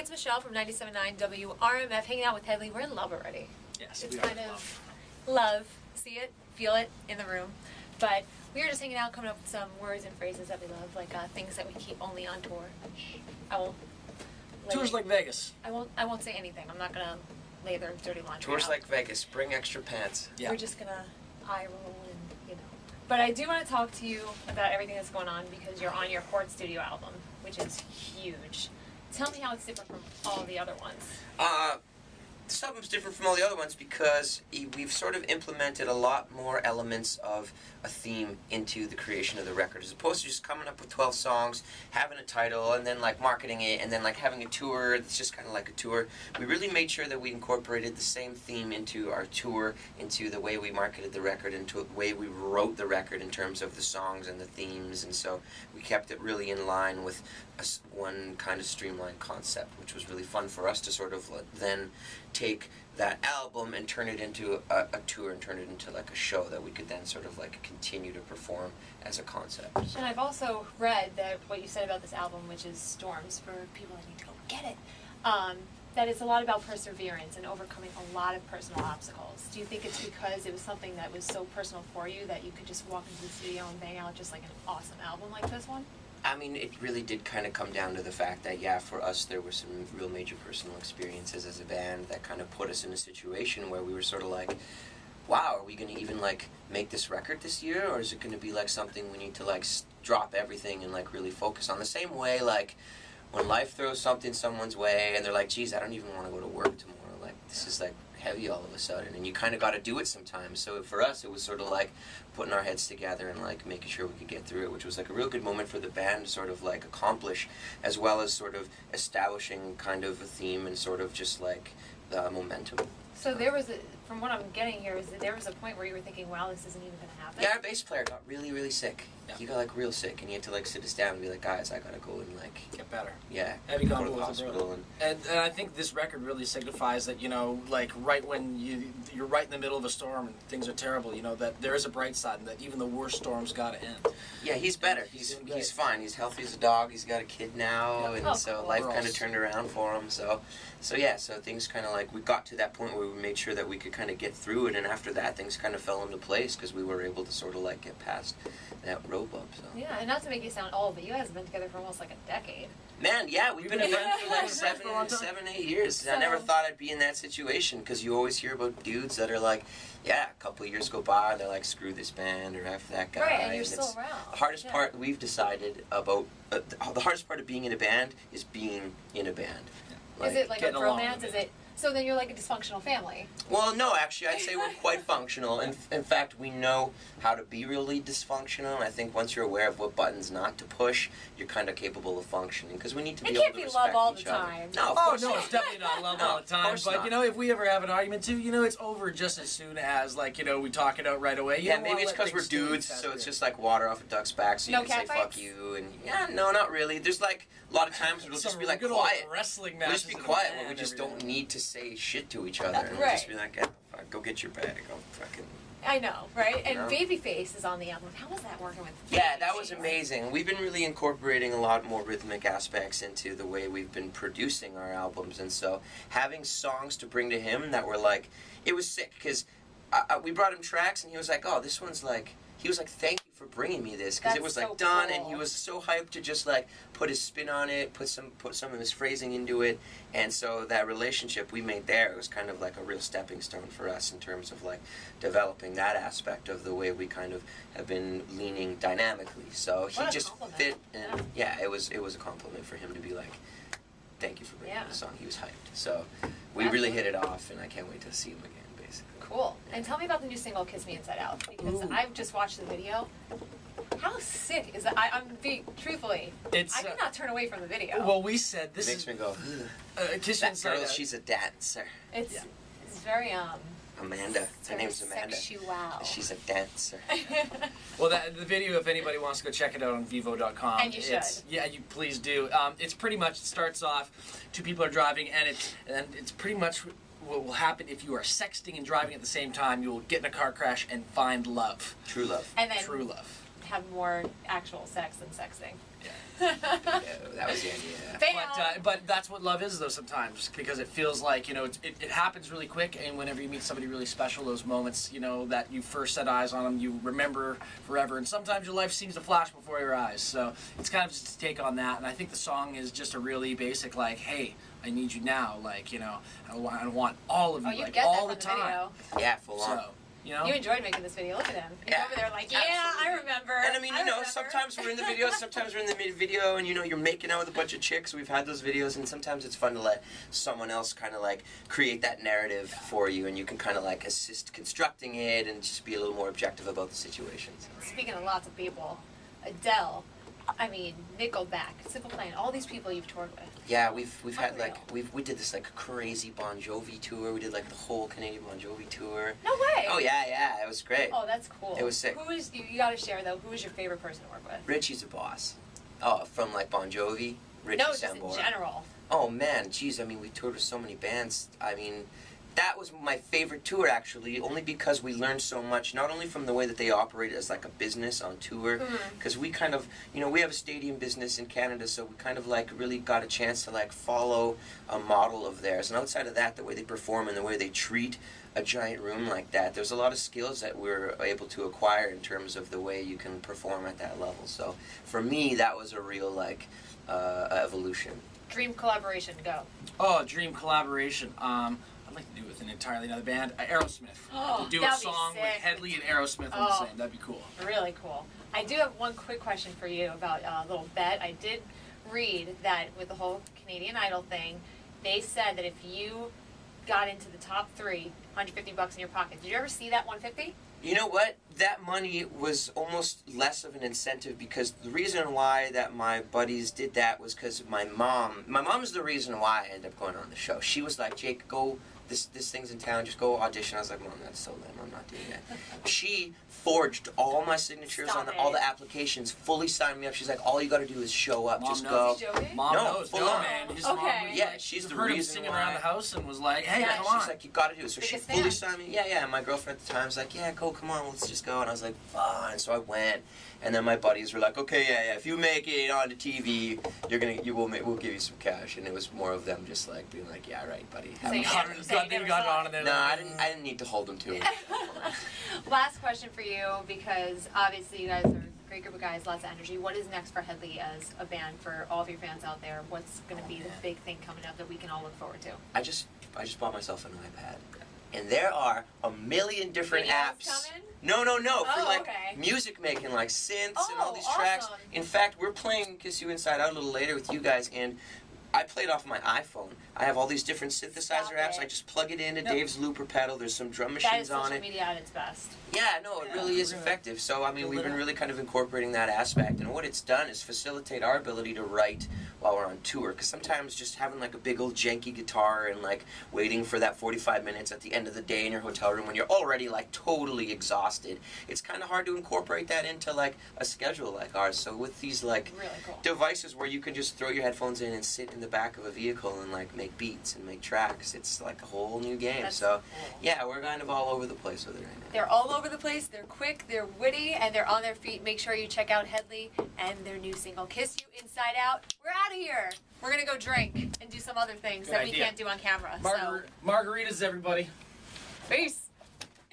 it's Michelle from 97.9 WRMF hanging out with Hedley. We're in love already. Yes, it's we kind of love. See it, feel it in the room. But we were just hanging out, coming up with some words and phrases that we love, like things that we keep only on tour. I won't. Tours like Vegas. I won't say anything. I'm not gonna lay their dirty laundry Tours out. like Vegas. Bring extra pants. Yeah. We're just gonna eye roll and, you know. But I do want to talk to you about everything that's going on because you're on your Port Studio album, which is huge. Tell me how it's different from all the other ones. This album's different from all the other ones because we've sort of implemented a lot more elements of a theme into the creation of the record, as opposed to just coming up with 12 songs, having a title, and then like marketing it, and then like having a tour. It's just kind of like a tour. We really made sure that we incorporated the same theme into our tour, into the way we marketed the record, into the way we wrote the record in terms of the songs and the themes, and so we kept it really in line with one kind of streamlined concept, which was really fun for us to sort of then take that album and turn it into a tour and turn it into like a show that we could then sort of like continue to perform as a concept. And I've also read that what you said about this album, which is Storms, for people that need to go get it, that it's a lot about perseverance and overcoming a lot of personal obstacles. Do you think it's because it was something that was so personal for you that you could just walk into the studio and bang out just like an awesome album like this one? I mean, it really did kind of come down to the fact that, yeah, for us there were some real major personal experiences as a band that kind of put us in a situation where we were sort of like, wow, are we going to even like make this record this year, or is it going to be like something we need to like drop everything and like really focus on? The same way like when life throws something someone's way and they're like, geez, I don't even want to go to work tomorrow, like this is like heavy all of a sudden, and you kind of got to do it sometimes. So for us it was sort of like putting our heads together and like making sure we could get through it, which was like a real good moment for the band to sort of like accomplish, as well as sort of establishing kind of a theme and sort of just like the momentum. So there was from what I'm getting here is that there was a point where you were thinking, wow, this isn't even going to happen? Yeah, our bass player got really, really sick. Yeah. He got like real sick, and he had to like sit us down and be like, guys, I gotta go and like get better. Yeah, have you go gone to the hospital and I think this record really signifies that, you know, like right when you're right in the middle of a storm and things are terrible, you know, that there is a bright side and that even the worst storms gotta end. Yeah, he's better. He's fine. He's healthy as a dog. He's got a kid now, and so cool. life kind of turned around for him. So yeah, so things kind of like we got to that point where we made sure that we could kind of get through it, and after that things kind of fell into place because we were able to sort of like get past that road bump. So. Yeah, and not to make you sound old, but you guys have been together for almost like a decade. Man, yeah, we've been friends for like 7, 8 years. So, I never thought I'd be in that situation because you always hear about dudes that are like, yeah, a couple of years go by and they're like, screw this band or F that guy. Right, and you're still around. The hardest part we've decided about, the hardest part of being in a band is being in a band. Yeah. Like, is it like a romance? Is it? So then you're like a dysfunctional family. Well, no, actually, I'd say we're quite functional. In fact, we know how to be really dysfunctional. And I think once you're aware of what buttons not to push, you're kind of capable of functioning. Because we need to be able to respect each other. It can't be love all the time. No, of course no, it's definitely not love all the time. But, you know, if we ever have an argument, too, you know, it's over just as soon as, like, you know, we talk it out right away. Yeah, maybe it's because we're dudes, so it's just like water off a duck's back, so you can say fuck you. And yeah, no, not really. There's like a lot of times we'll just be like quiet. Wrestling we'll just be quiet where we just don't need to say shit to each other, and we'll just be like, yeah, fuck, go get your bag, go fucking. I know, right? And Babyface is on the album. How was that working with Babyface? Yeah, that was amazing. We've been really incorporating a lot more rhythmic aspects into the way we've been producing our albums, and so having songs to bring to him that were like, it was sick because we brought him tracks and he was like, oh, this one's like, he was like, thank you for bringing me this, because it was like done, and he was so hyped to just like put his spin on it, put some of his phrasing into it, and so that relationship we made there, it was kind of like a real stepping stone for us in terms of like developing that aspect of the way we kind of have been leaning dynamically. So he just fit, and yeah, it was a compliment for him to be like, thank you for bringing the song. He was hyped, so we really hit it off, and I can't wait to see him again. Cool. And tell me about the new single, Kiss Me Inside Out, because I've just watched the video. How sick is that? I'm being, truthfully, I cannot turn away from the video. Well, we said this makes me go, Kiss Me Inside Out. She's a dancer. It's very, Amanda. Her name's Amanda. Sexual. She's a dancer. Well, the video, if anybody wants to go check it out on Vivo.com. And you should. Yeah, you please do. It's pretty much, it starts off, two people are driving, and it's pretty much what will happen if you are sexting and driving at the same time. You will get in a car crash and find love. True love. And then true love. have more actual sex than sexting. Yeah, that was the idea. Bam! But that's what love is, though, sometimes, because it feels like, it happens really quick, and whenever you meet somebody really special, those moments, that you first set eyes on them, you remember forever, and sometimes your life seems to flash before your eyes, so it's kind of just a take on that, and I think the song is just a really basic, like, hey, I need you now, like, I want all of you, Oh, you like, get all that the from the time. video. Yeah, full on. So, You enjoyed making this video. Look at him. He's Yeah, over there like, absolutely. I remember. And I mean, remember. sometimes we're in the video, sometimes we're in the mid-video, and you're making out with a bunch of chicks. We've had those videos, and sometimes it's fun to let someone else kind of like create that narrative for you, and you can kind of like assist constructing it and just be a little more objective about the situations. Speaking of lots of people, Adele, Nickelback, Simple Plan, all these people you've toured with. Yeah, we've had Unreal. like we did this like crazy Bon Jovi tour. We did like the whole Canadian Bon Jovi tour. No way. Oh yeah, it was great. Oh, that's cool. It was sick. Who is you got to share though? Who is your favorite person to work with? Richie's a boss. Oh, from like Bon Jovi, Richie No, just in Sambora. general. Oh man, geez, we toured with so many bands. That was my favorite tour actually, only because we learned so much, not only from the way that they operate as like a business on tour, because we kind of, we have a stadium business in Canada, so we kind of like really got a chance to like follow a model of theirs. And outside of that, the way they perform and the way they treat a giant room like that, there's a lot of skills that we're able to acquire in terms of the way you can perform at that level. So for me, that was a real like evolution. Dream collaboration, go. Oh, dream collaboration. I'd like to do it with an entirely another band. Aerosmith. Oh, do a that'd be song with sick. Hedley and Aerosmith on the same. That'd be cool. Really cool. I do have one quick question for you about a little bet. I did read that with the whole Canadian Idol thing, they said that if you got into the top 3, $150 in your pocket. Did you ever see that 150? You know what? That money was almost less of an incentive because the reason why that my buddies did that was because my mom's the reason why I ended up going on the show. She was like, Jake, go, this thing's in town, just go audition. I was like, Mom, that's so lame, I'm not doing that. She forged all my signatures Stop on it. all the applications, fully signed me up. She's like, all you gotta do is show up, Mom just knows. go. Is he joking? Mom No, knows. full No, on. man. His Okay. mom was Yeah, like, she's the heard him reason singing why. around the house and was like, hey, Yeah, come She's on. like, you gotta do it. So she Biggest fully fan. signed me. Yeah. And my girlfriend at the time was like, yeah, go, come on, let's just go. And I was like, fine. So I went. And then my buddies were like, okay, yeah, if you make it on the TV, we'll give you some cash. And it was more of them just like being like, yeah, right, buddy. So you God, never- so God, you they never got saw on in there. No, I didn't need to hold them to it. Last question for you, because obviously you guys are a great group of guys, lots of energy. What is next for Hedley as a band for all of your fans out there? What's going to be the big thing coming up that we can all look forward to? I just bought myself an iPad. And there are a million different Videos apps. coming? No, for Oh, like okay. music making, like synths and all Oh, these tracks. awesome. In fact, we're playing Kiss You Inside Out a little later with you guys, and I played off my iPhone. I have all these different synthesizer Stop apps. it. I just plug it into No. Dave's looper pedal. There's some drum That is machines on social it. media at its best. Yeah, no, it really is we're gonna effective. So, I mean, build we've it been up. really kind of incorporating that aspect. And what it's done is facilitate our ability to write while we're on tour. Because sometimes just having like a big old janky guitar and like waiting for that 45 minutes at the end of the day in your hotel room when you're already like totally exhausted, it's kind of hard to incorporate that into like a schedule like ours. So with these like Really cool. devices where you can just throw your headphones in and sit in the back of a vehicle and like make beats and make tracks, it's like a whole new game. That's So cool. yeah, we're kind of all over the place with it right now. They're all over the place, they're quick, they're witty, and they're on their feet. Make sure you check out Hedley and their new single, Kiss You Inside Out. We're out of here. We're going to go drink and do some other things Good that we idea. can't do on camera. Margaritas, everybody. So, peace.